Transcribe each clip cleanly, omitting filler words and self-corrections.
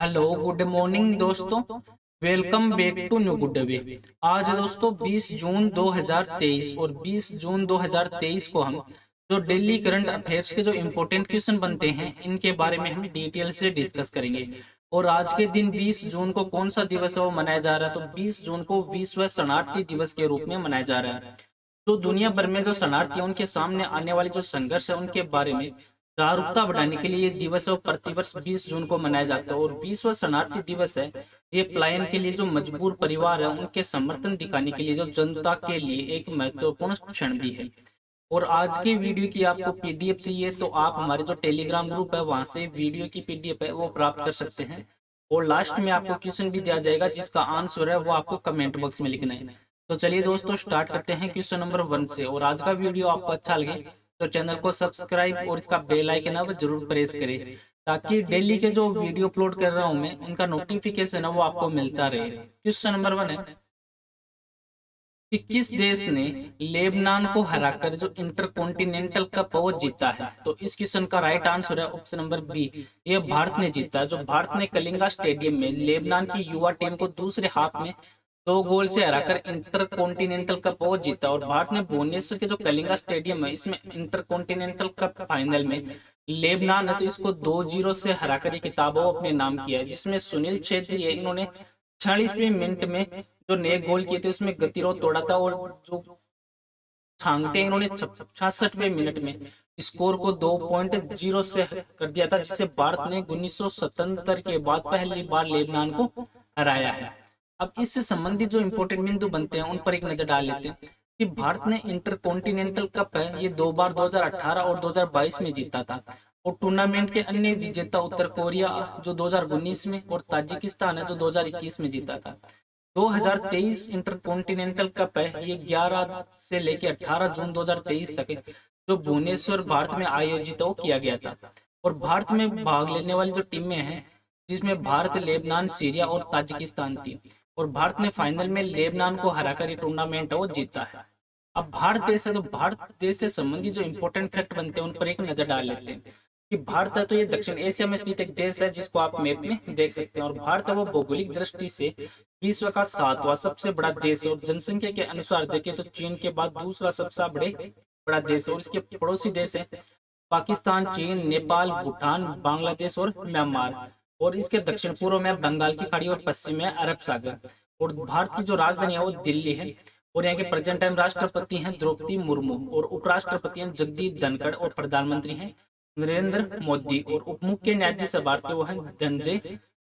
Hello good morning दोस्तों। Welcome back to new good way. आज दोस्तों 20 जून 2023 और 20 जून 2023 को हम जो डेली करंट अफेयर्स के जो इम्पोर्टेंट क्वेश्चन बनते हैं इनके बारे में हम डिटेल से डिस्कस करेंगे। और आज के दिन 20 जून को कौन सा दिवस है वो मनाया जा रहा है, तो 20 जून को विश्व शरणार्थी दिवस के रूप में मनाया जा रहा है। तो दुनिया भर में जो शरणार्थी हैं उनके सामने आने वाले जो संघर्ष है उनके बारे में जागरूकता बढ़ाने के लिए ये दिवस है वो प्रतिवर्ष 20 जून को मनाया जाता है। और विश्व शरणार्थी दिवस है ये पलायन के लिए जो मजबूर परिवार है उनके समर्थन दिखाने के लिए जो जनता के लिए एक महत्वपूर्ण क्षण भी है। और आज के वीडियो की आपको पीडीएफ चाहिए तो आप हमारे जो टेलीग्राम ग्रुप है वहां से वीडियो की पीडीएफ है वो प्राप्त कर सकते हैं। और लास्ट में आपको क्वेश्चन भी दिया जाएगा जिसका आंसर है वो आपको कमेंट बॉक्स में लिखना है। तो चलिए दोस्तों स्टार्ट करते हैं क्वेश्चन नंबर 1 से। और आज का वीडियो आपको अच्छा लगे तो चैनल को सब्सक्राइब और इसका बेल आइकन है वो जरूर प्रेस करें ताकि डेली के जो वीडियो अपलोड कर रहा हूं मैं उनका नोटिफिकेशन है वो आपको मिलता रहे। क्वेश्चन नंबर 1 है कि किस देश ने लेबनान को हराकर जो इंटरकॉन्टिनेंटल कप वो जीता है। तो इस क्वेश्चन का राइट आंसर है ऑप्शन नंबर बी, ये भारत ने जीता है। जो भारत ने कलिंगा स्टेडियम में लेबनान की युवा टीम को दूसरे हाफ में 2 गोल से हराकर इंटरकॉन्टिनेंटल कप वो जीता। और भारत ने भुवनेश्वर के जो कलिंगा स्टेडियम है इसमें इंटरकॉन्टिनेंटल कप फाइनल में लेबनान है तो इसको 2-0 से हराकर ये खिताब वो अपने नाम किया है, जिसमें सुनील छेत्री है इन्होंने 46वें मिनट में जो नए गोल किए थे उसमें गतिरोध तोड़ा था। और जो छांगटे इन्होंने 66वें मिनट में स्कोर को 2.0 से कर दिया था, जिससे भारत ने 1977 के बाद पहली बार लेबनान को हराया है। अब इससे संबंधित जो इंपॉर्टेंट बिंदु बनते हैं उन पर एक नजर डाल लेते हैं कि भारत ने इंटरकॉन्टिनेंटल कप है ये 2 बार 2018 और 2022 में जीता था। और टूर्नामेंट के अन्य विजेता उत्तर कोरिया जो 2019 में और ताजिकिस्तान है जो 2021 में जीता था। 2023 इंटरकॉन्टिनेंटल कप है ये 11 से लेकर 18 जून 2023 तक जो भुवनेश्वर भारत में आयोजित हो किया गया था। और भारत में भाग लेने वाली जो टीमें हैं जिसमें भारत, लेबनान, सीरिया और ताजिकिस्तान थी। और भारत ने फाइनल में लेबनान को हराकर ये टूर्नामेंट वो जीता है। अब भारत देश है तो भारत देश से संबंधित जो इंपॉर्टेंट फैक्ट बनते हैं उन पर एक नजर डाल लेते हैं कि भारत है तो ये दक्षिण एशिया में स्थित एक देश है जिसको आप मैप में देख सकते हैं। और भारत है वो भौगोलिक दृष्टि से विश्व का 7वां सबसे बड़ा देश है। और जनसंख्या के अनुसार देखें तो चीन के बाद दूसरा सबसे बड़ा देश है। और इसके पड़ोसी देश है पाकिस्तान, चीन, नेपाल, भूटान, बांग्लादेश और म्यांमार। और इसके दक्षिण पूर्व में बंगाल की खाड़ी और पश्चिम में अरब सागर। और भारत की जो राजधानी है वो दिल्ली है। और यहाँ के प्रेजेंट टाइम राष्ट्रपति हैं द्रौपदी मुर्मू और उपराष्ट्रपति हैं जगदीप धनखड़ और प्रधानमंत्री हैं नरेंद्र मोदी। और उप मुख्य न्यायाधीश भारत के वो हैं धनंजय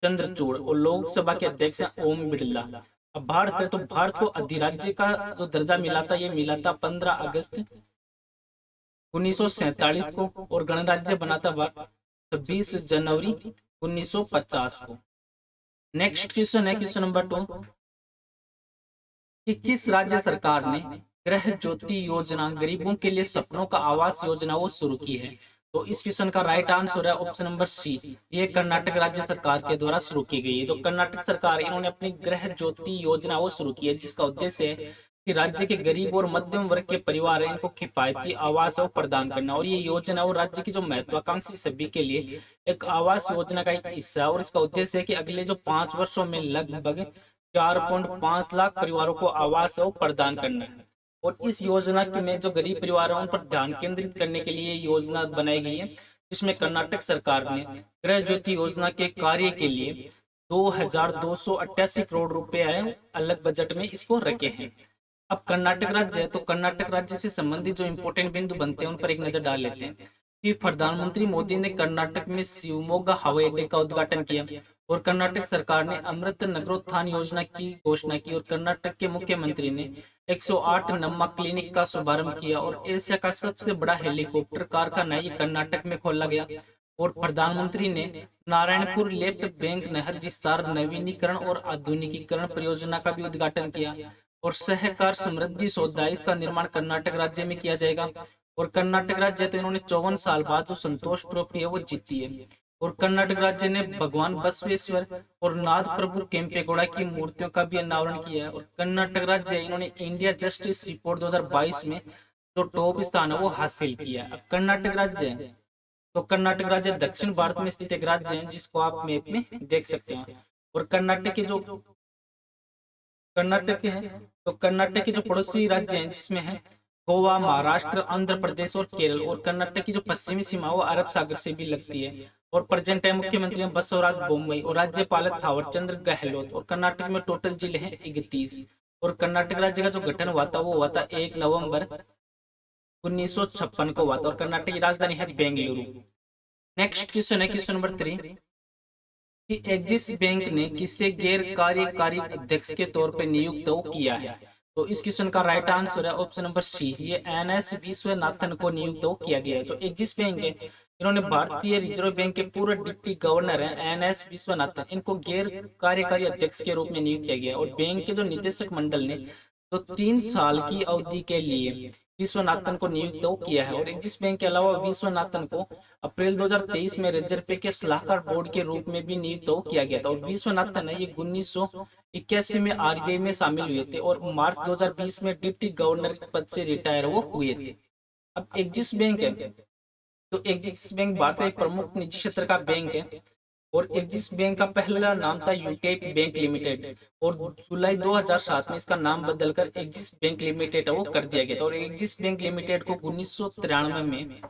चंद्रचूड़। और लोकसभा के अध्यक्ष हैं ओम बिरला। अब भारत है तो भारत को अधिराज्य का जो दर्जा मिला था ये मिला था 15 अगस्त 1947 को। और गणराज्य बना था भारत 26 जनवरी 1950 को। नेक्स्ट क्वेश्चन है क्वेश्चन नंबर 2 कि किस राज्य सरकार ने गृह ज्योति योजना गरीबों के लिए सपनों का आवास योजना वो शुरू की है। तो इस क्वेश्चन का राइट आंसर है ऑप्शन नंबर सी, ये कर्नाटक राज्य सरकार के द्वारा शुरू की गई है। तो कर्नाटक सरकार इन्होंने अपनी गृह ज्योति योजना वो शुरू की है जिसका उद्देश्य है कि राज्य के गरीब और मध्यम वर्ग के परिवार है इनको किफायती आवास प्रदान करना। और ये योजना और राज्य की जो महत्वाकांक्षी सभी के लिए एक आवास योजना का एक हिस्सा है। और इसका उद्देश्य है कि अगले जो 5 वर्षों में लगभग 4.5 लाख परिवारों को आवास प्रदान करना है। और इस योजना की में जो गरीब परिवार है उन पर ध्यान केंद्रित करने के लिए योजना बनाई गई है जिसमें कर्नाटक सरकार ने गृह ज्योति योजना के कार्य के लिए 2288 करोड़ रुपए है अलग बजट में इसको रखे हैं। अब कर्नाटक राज्य है तो कर्नाटक राज्य से संबंधित जो इंपोर्टेंट बिंदु बनते हैं उन पर एक नजर डाल लेते हैं कि प्रधानमंत्री मोदी ने कर्नाटक में शिवमोगा हवाई अड्डे का उद्घाटन किया। और कर्नाटक सरकार ने अमृत नगरोत्थान योजना की घोषणा की। और कर्नाटक के मुख्यमंत्री ने 108 नम्मा क्लिनिक का शुभारंभ किया। और एशिया का सबसे बड़ा हेलीकॉप्टर कारखाना ये कर्नाटक में खोला गया। और प्रधानमंत्री ने नारायणपुर लेफ्ट बैंक नहर विस्तार नवीनीकरण और आधुनिकीकरण परियोजना का भी उद्घाटन किया। और सहकार समृद्धि सौदा इसका निर्माण कर्नाटक राज्य में किया जाएगा। और कर्नाटक राज्य तो इन्होंने 54 साल बाद जो संतोष ट्रॉफी है वो जीती है। और कर्नाटक राज्य ने भगवान बसवेश्वर और नाथ प्रभु केम्पेगौड़ा की मूर्तियों का भी अनावरण किया है। और कर्नाटक राज्य इन्होंने इंडिया जस्टिस रिपोर्ट 2022 में जो टॉप स्थान है वो हासिल किया। अब कर्नाटक राज्य तो कर्नाटक राज्य दक्षिण भारत में स्थित एक राज्य है जिसको आप मैप में देख सकते हैं। और कर्नाटक के जो कर्नाटक के जो पड़ोसी राज्य हैं जिसमें है गोवा, महाराष्ट्र, आंध्र प्रदेश और केरल। और कर्नाटक की जो पश्चिमी सीमा वो अरब सागर से भी लगती है। और प्रेजेंट टाइम मुख्यमंत्री हैं बसवराज बोम्मई और राज्यपाल है थावर चंद गहलोत। और कर्नाटक में टोटल जिले हैं 31। और कर्नाटक राज्य का जो गठन हुआ था वो हुआ था 1 नवंबर 1956 को हुआ था। और कर्नाटक की राजधानी है बेंगलुरु। नेक्स्ट क्वेश्चन है क्वेश्चन नंबर 3 कि एक्सिस बैंक ने किसे गैर कार्यकारी अध्यक्ष के तौर पर नियुक्त किया है। तो इस क्वेश्चन का राइट आंसर है ऑप्शन नंबर सी, ये एनएस विश्वनाथन को नियुक्त किया गया है। जो एक्सिस बैंक है इन्होंने भारतीय रिजर्व बैंक के पूर्व डिप्टी गवर्नर हैं एनएस विश्वनाथन, इनको गैर कार्यकारी अध्यक्ष के रूप में नियुक्त किया गया। और बैंक के जो निदेशक मंडल ने तो 3 साल की अवधि के लिए विश्वनाथन को नियुक्त किया है। और एक्सिस बैंक के अलावा विश्वनाथन को अप्रैल 2023 में रिजर्व बैंक के सलाहकार बोर्ड के रूप में भी नियुक्त किया गया था। और विश्वनाथन है ये 1981 में आरबीआई में शामिल हुए थे और मार्च 2020 में डिप्टी गवर्नर पद से रिटायर वो हुए थे। अब एक्सिस बैंक है तो एक्सिस बैंक भारत का एक प्रमुख निजी क्षेत्र का बैंक है। और एक्सिस बैंक का पहला नाम था यूटेक बैंक लिमिटेड और जुलाई 2007 में इसका नाम बदलकर एक्सिस बैंक लिमिटेड वो कर दिया गया था। और एक्सिस बैंक लिमिटेड को 1993 में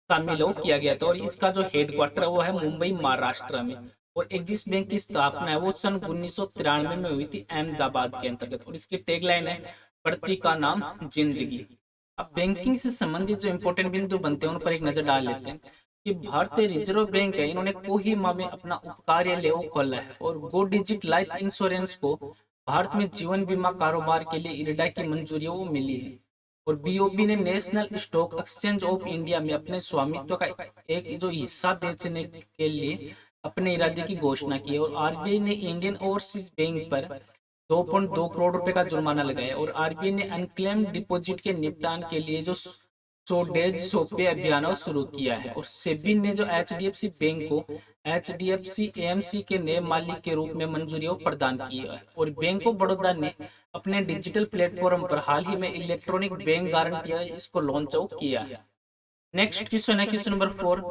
शामिल हो किया गया था। और इसका जो हेडक्वार्टर वो है मुंबई महाराष्ट्र में। और एक्सिस बैंक की स्थापना है वो सन 1993 में हुई थी अहमदाबाद के अंतर्गत। और इसकी टैगलाइन है प्रति का नाम जिंदगी। अब बैंकिंग से संबंधित जो इंपॉर्टेंट बिंदु बनते हैं उन पर एक नजर डाल लेते हैं कि भारतीय रिजर्व बैंक है इन्होंने कोहिमा में अपना उपकार्यालय खोला है। और गो डिजिट लाइफ इंश्योरेंस को भारत में जीवन बीमा कारोबार के लिए इरडा की मंजूरी वो मिली है। और बीओबी ने national stock exchange of India में अपने स्वामित्व का एक जो हिस्सा बेचने के लिए अपने इरादे की घोषणा की है। और आरबीआई ने इंडियन ओवरसीज बैंक पर 2.2 करोड़ रुपए का जुर्माना लगाया। और आरबीआई ने अनक्लेम्ड डिपॉजिट के निपटान के लिए जो 100 डेज सोपे अभियान शुरू किया है। और सेबी ने जो एचडीएफसी बैंक को एचडीएफसी एएमसी के नए मालिक के रूप में मंजूरी प्रदान की है। और बैंक ऑफ बड़ौदा ने अपने डिजिटल प्लेटफॉर्म पर हाल ही में इलेक्ट्रॉनिक बैंक गारंटी इसको लॉन्च किया है। नेक्स्ट क्वेश्चन है क्वेश्चन नंबर 4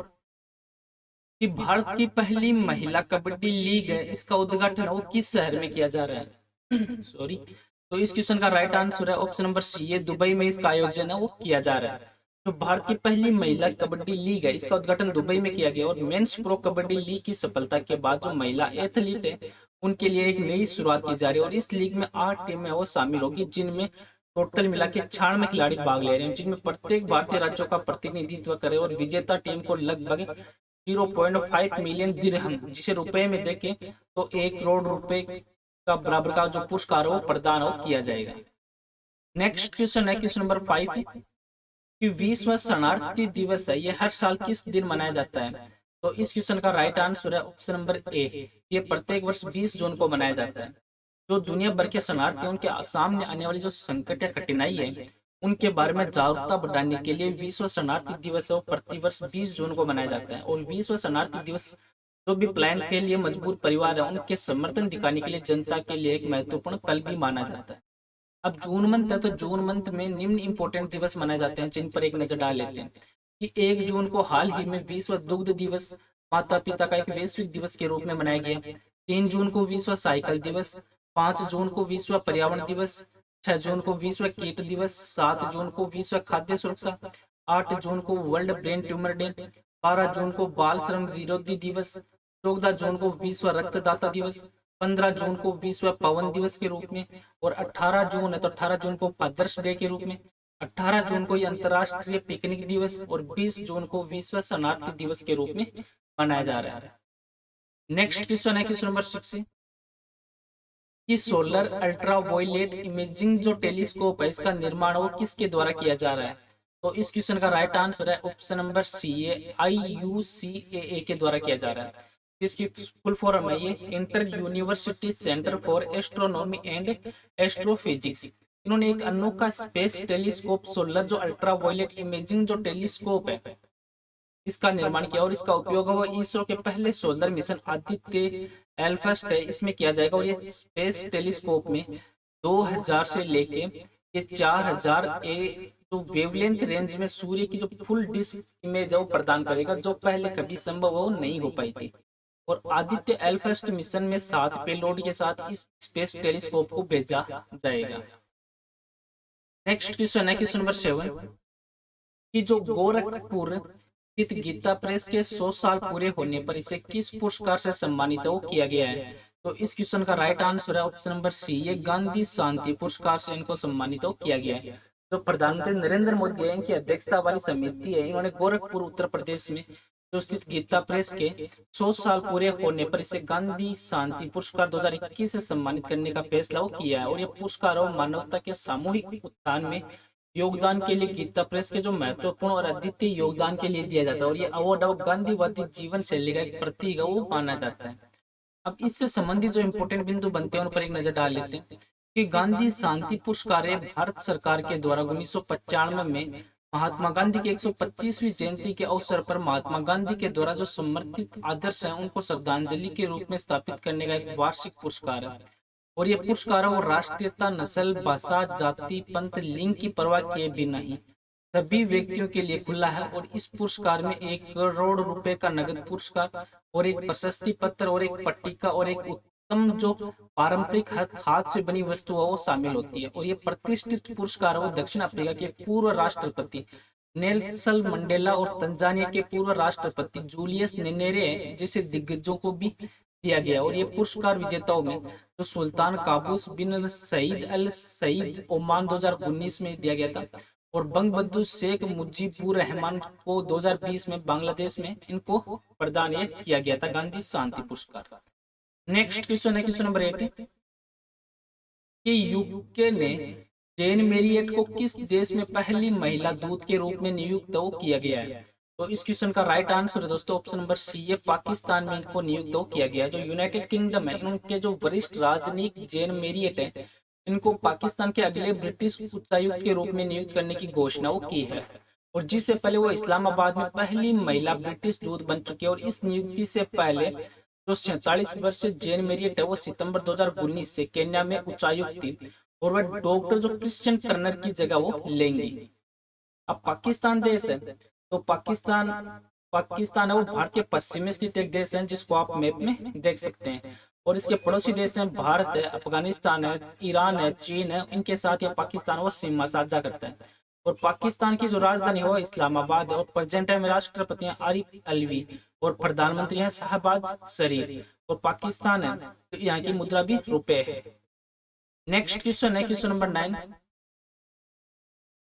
कि भारत की पहली महिला कबड्डी लीग है इसका उद्घाटन वो किस शहर में किया जा रहा है सॉरी। तो इस क्वेश्चन का राइट आंसर है ऑप्शन नंबर सी, ये दुबई में इसका आयोजन है वो किया जा रहा है। जो भारत की पहली महिला कबड्डी लीग है इसका उद्घाटन दुबई में किया गया। और मेंस प्रो कबड्डी लीग की सफलता के बाद जो महिला एथलीट है उनके लिए एक नई शुरुआत की जा रही है। और इस लीग में 8 टीमें वो शामिल होगी जिनमें टोटल मिला के 96 खिलाड़ी भाग ले रहे हैं, जिनमें प्रत्येक भारतीय राज्यों का प्रतिनिधित्व करे। और विजेता टीम को लगभग 0.5 मिलियन दिरहम जिसे रुपए में देखें तो 1 करोड़ रुपए का बराबर का जो पुरस्कार वो प्रदान हो किया जाएगा। नेक्स्ट क्वेश्चन है क्वेश्चन नंबर 5 कि विश्व शरणार्थी दिवस है ये हर साल किस दिन मनाया जाता है। तो इस क्वेश्चन का राइट आंसर है ऑप्शन नंबर ए, ये प्रत्येक वर्ष 20 जून को मनाया जाता है। जो दुनिया भर के शरणार्थी उनके सामने आने वाली जो संकट या कठिनाई है उनके बारे में जागरूकता बढ़ाने के लिए विश्व शरणार्थी दिवस प्रतिवर्ष 20 जून को मनाया जाता है। और विश्व शरणार्थी दिवस जो भी प्लान के लिए मजबूर परिवार है उनके समर्थन दिखाने के लिए जनता के लिए एक महत्वपूर्ण पल भी माना जाता है। अब जून मंथ है तो जून मंथ में निम्न इंपोर्टेंट दिवस मनाए जाते हैं जिन पर एक नजर डाल लेते हैं कि 1 जून को हाल ही में विश्व दुग्ध दिवस माता पिता का एक वैश्विक दिवस के रूप में मनाया गया। 3 जून को विश्व साइकिल दिवस, 5 जून को विश्व पर्यावरण दिवस, 6 जून को विश्व कीट दिवस, 7 जून को विश्व खाद्य सुरक्षा, 8 जून को वर्ल्ड ब्रेन ट्यूमर डे, 12 जून को बाल श्रम विरोधी दिवस, 14 जून को विश्व रक्तदाता दिवस, 15 जून को विश्व पवन दिवस के रूप में, और 18 जून है तो 18 जून को फादर्स डे के रूप में, 18 जून को ये अंतर्राष्ट्रीय पिकनिक दिवस और 20 जून को विश्व शरणार्थी दिवस के रूप में मनाया जा रहा है। नेक्स्ट क्वेश्चन है क्वेश्चन नंबर 6 कि सोलर अल्ट्रा वायलेट इमेजिंग जो टेलीस्कोप है इसका निर्माण वो किसके द्वारा किया जा रहा है। तो इस क्वेश्चन का राइट आंसर है ऑप्शन नंबर सी, ये IUCAA के द्वारा किया जा रहा है, जिसकी फुल फॉर्म है ये inter university centre for astronomy and astrophysics. इन्होंने एक अनोखा स्पेस टेलीस्कोप सोलर जो अल्ट्रा वायलेट इमेजिंग जो टेलीस्कोप है इसका निर्माण किया। और इसका उपयोग वो इसरो के पहले सोलर मिशन आदित्य एल्फस्ट है इसमें किया जाएगा। और ये स्पेस टेलीस्कोप में 2000 से लेके ये 4000 जो वेवलेंथ रेंज में सूर्य की जो फुल डिस्क इमेज है वो प्रदान करेगा, जो पहले कभी संभव हो नहीं हो पाई थी। और आदित्य एल फर्स्ट मिशन में 7 पेलोड के साथ इस स्पेस टेलीस्कोप को भेजा जाएगा। नेक्स्ट क्वेश्चन है क्वेश्चन नंबर 7 कि जो गोरखपुर स्थित गीता प्रेस के 100 साल पूरे होने पर इसे किस पुरस्कार से सम्मानित वो किया गया है? तो इस क्वेश्चन का राइट आंसर है ऑप्शन नंबर सी, ये गांधी शांति पुरस्कार से इनको सम्मानित वो किया गया है। जो प्रधानमंत्री नरेंद्र मोदी है, इनकी अध्यक्षता वाली समिति है, इन्होंने गोरखपुर उत्तर प्रदेश में जो स्थित गीता प्रेस के 100 साल पूरे होने पर इसे गांधी शांति पुरस्कार 2021 से सम्मानित करने का फैसला वो किया है। और यह पुरस्कार मानवता के सामूहिक उत्थान में योगदान के लिए गीता प्रेस के जो महत्वपूर्ण और अद्वितीय योगदान के लिए दिया जाता है। और ये अवार्ड गांधीवादी जीवन शैली का एक प्रतीक है वो माना जाता है। अब इससे संबंधित जो इम्पोर्टेंट बिंदु बनते हैं उन पर एक नजर डाल लेते हैं कि गांधी शांति पुरस्कार भारत सरकार के द्वारा 1995 में महात्मा गांधी की 125वीं जयंती के अवसर पर महात्मा गांधी के द्वारा जो समर्पित आदर्श है उनको श्रद्धांजलि के रूप में स्थापित करने का एक वार्षिक पुरस्कार है। और ये पुरस्कार वो राष्ट्रीयता, नस्ल, भाषा, जाति, पंथ, लिंग की परवाह किए बिना ही सभी व्यक्तियों के लिए खुला है। और इस पुरस्कार में 1 करोड़ रुपए का नगद पुरस्कार और एक प्रशस्ति पत्र और एक पट्टिका और एक उत्तम जो पारंपरिक हाथ से बनी वस्तु है वो शामिल होती है। और ये प्रतिष्ठित पुरस्कार वो दक्षिण अफ्रीका के पूर्व राष्ट्रपति नेल्सन मंडेला और तंजानिया के पूर्व राष्ट्रपति जूलियस नेनेरे जैसे दिग्गजों को भी दिया गया। और ये पुरस्कार विजेताओं में जो सुल्तान काबूस बिन सईद अल सईद ओमान 2019 में दिया गया था, और बंगबंधु शेख मुजीबुर रहमान को 2020 में बांग्लादेश में इनको प्रदान किया गया था गांधी शांति पुरस्कार। नेक्स्ट क्वेश्चन है क्वेश्चन नंबर 8 कि यूके ने जेन मेरियट को किस देश में पहली महिला दूत के रूप में नियुक्त किया गया है? तो इस क्वेश्चन का राइट आंसर है दोस्तों ऑप्शन नंबर सी, ये पाकिस्तान में इनको नियुक्त किया गया है। जो यूनाइटेड किंगडम है, इनके जो वरिष्ठ राजनयिक जेन मेरियट है, इनको पाकिस्तान के अगले ब्रिटिश उच्चायुक्त के रूप में नियुक्त करने की घोषणा वो की है। और जिससे पहले वो इस्लामाबाद में पहली महिला ब्रिटिश दूत बन चुकी है। और इस नियुक्ति से पहले जो 47 वर्षीय जेन मेरियट है वो सितंबर 2019 से केन्या में उच्चायुक्त थी, और वह डॉक्टर जो क्रिश्चियन टर्नर की जगह वो लेंगी। अब पाकिस्तान देश है, तो पाकिस्तान है वो भारत के पश्चिम में स्थित एक देश है जिसको आप मैप में देख सकते हैं। और इसके पड़ोसी देश हैं भारत है, अफगानिस्तान है, ईरान है, चीन है। इनके साथ ये पाकिस्तान वो सीमा साझा करता है। और पाकिस्तान की जो राजधानी है वो इस्लामाबाद है। और प्रेजेंट टाइम में राष्ट्रपति हैं आरिफ अलवी और प्रधानमंत्री हैं शहबाज शरीफ। और पाकिस्तान है तो यहाँ की मुद्रा भी रुपए है। नेक्स्ट क्वेश्चन है क्वेश्चन नंबर 9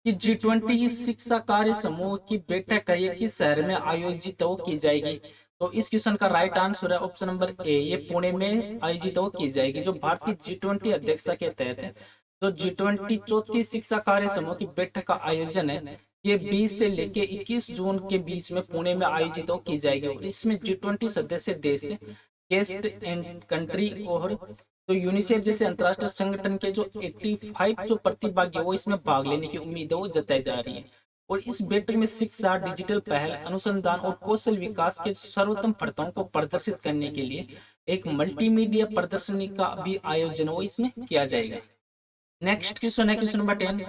कि G20 शिक्षा कार्य समूह की बैठक है ये किस शहर में आयोजित की जाएगी? तो इस क्वेश्चन का राइट आंसर है ऑप्शन नंबर ए, ये पुणे में आयोजित की जाएगी। जो भारत की G20 अध्यक्षता के तहत जो G20 चौथी शिक्षा कार्य समूह की बैठक का आयोजन है ये 20 से लेके 21 जून के बीच में पुणे में आयोजित की जाएगी। और इसमें G20 सदस्य देश गेस्ट एंड कंट्री और तो यूनिसेफ जैसे अंतरराष्ट्रीय संगठन के जो 85 जो प्रतिभागी वो इसमें भाग लेने की उम्मीद है वो जताई जा रही है। और इस बैठक में शिक्षा, डिजिटल पहल, अनुसंधान और कौशल विकास के सर्वोत्तम प्रथाओं को प्रदर्शित करने के लिए एक मल्टीमीडिया प्रदर्शनी का भी आयोजन वो इसमें किया जाएगा। नेक्स्ट क्वेश्चन है क्वेश्चन नंबर 10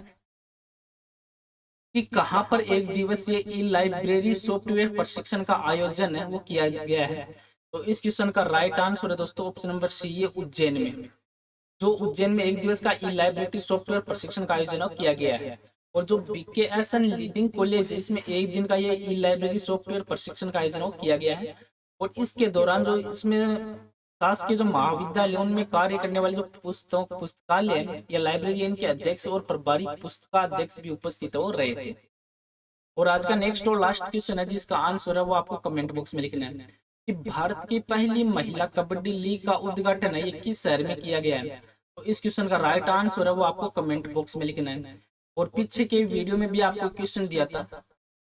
कि कहां पर एक दिवसीय ई लाइब्रेरी सॉफ्टवेयर प्रशिक्षण का आयोजन है वो किया गया है? तो इस क्वेश्चन का राइट आंसर है दोस्तों ऑप्शन नंबर सी, ये उज्जैन में। जो उज्जैन में एक दिवस का ई लाइब्रेरी सॉफ्टवेयर प्रशिक्षण का आयोजन किया गया है। और जो बीकेएसएन लीडिंग कॉलेज है इसमें एक दिन का ये ई लाइब्रेरी सॉफ्टवेयर प्रशिक्षण का आयोजन किया गया है। और इसके दौरान जो इसमें खास के जो महाविद्यालय उनमें कार्य करने वाले जो पुस्तकालय या लाइब्रेरियन के अध्यक्ष और प्रभारी पुस्तकाध्यक्ष भी उपस्थित हो रहे थे। और आज का नेक्स्ट और लास्ट क्वेश्चन है जिसका आंसर है वो आपको कमेंट बॉक्स में लिखना है कि भारत की पहली महिला कबड्डी लीग का उद्घाटन है ये किस शहर में किया गया है? तो इस क्वेश्चन का राइट आंसर है वो आपको कमेंट बॉक्स में लिखना है। और पीछे के वीडियो में भी आपको क्वेश्चन दिया था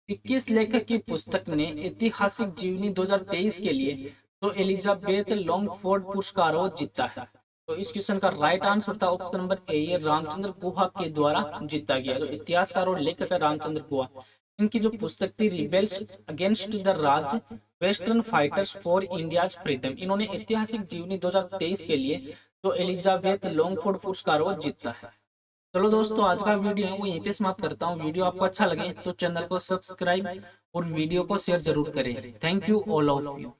कि किस लेखक की पुस्तक ने ऐतिहासिक जीवनी 2023 के लिए जो एलिजाबेथ लॉन्गफोर्ड पुरस्कार जीता है? तो इस क्वेश्चन का राइट आंसर था ऑप्शन नंबर ए, ये रामचंद्र गुहा के द्वारा जीता गया। जो इतिहासकार और लेखक है रामचंद्र गुहा, इनकी जो पुस्तक थी rebels against the Raj, western fighters for India's freedom, इन्होंने ऐतिहासिक जीवनी 2023 के लिए जो एलिजाबेथ लॉन्गफोर्ड पुरस्कार जीता है। चलो दोस्तों, आज का वीडियो है वो यहीं पे समाप्त करता हूँ। वीडियो आपको अच्छा लगे तो चैनल को सब्सक्राइब और वीडियो को शेयर जरूर करें। Thank you all of you.